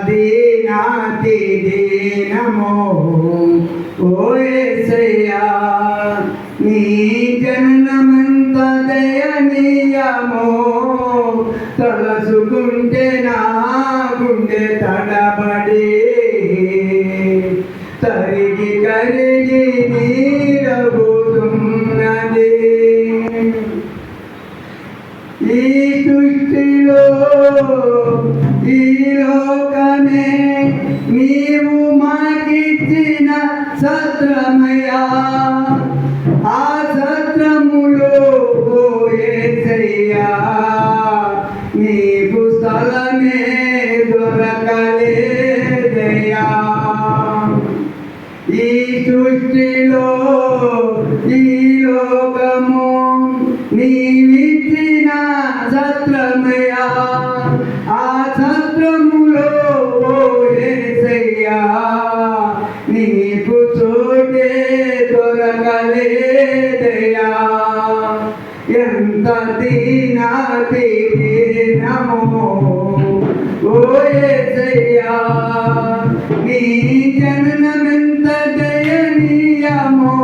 దీనాతి దీనమో ఓ యేసయ్యా నీ జననమంత దయనీయమో తలసుకుంటే నా గుండె తడబడి తరిగి కరిగి నీరవుతున్నది. ఈ సృష్టిలో ఈ లోకమే నీవు మాకిచ్చిన సత్రమయ్యా, ఆ సత్రములో ఓ యేసయ్యా నీకు స్థలమే దొరకలేదయ్యా. ఈ సృష్టిలో ఈ లోకము నీవిచ్చిన సత్రమయ్యా, ఆ సత్రములో ఓ యేసయ్యా నీకు చోటే దొరకలేదయ్యా. ఎంత దీనాతి దీనమో ఓ యేసయ్యా నీ జననమెంత దయనీయమో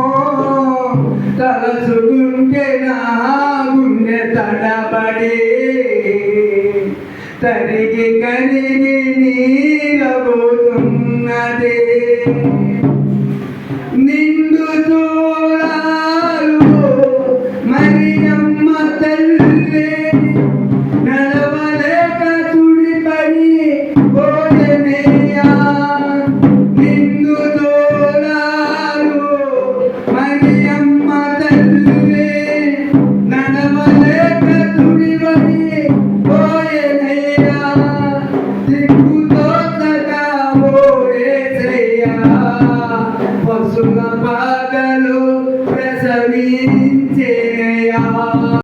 తలసుకుంటే నా గుండె తడబడి తరిగి కరిగి నీరవుతున్నది. నిండు చూడాలు మరియమ్మ తల్లి నడవలేక తుడిపడి పోయెనయ్యా. నిండు చూడాలు మరియమ్మ తల్లి నడవలేక తుడిపడి పోయెనయ్యా. దిక్కుతోచక ఓ యేసయ్యా పశుల పాకలు ప్రసవించెనయ్యా.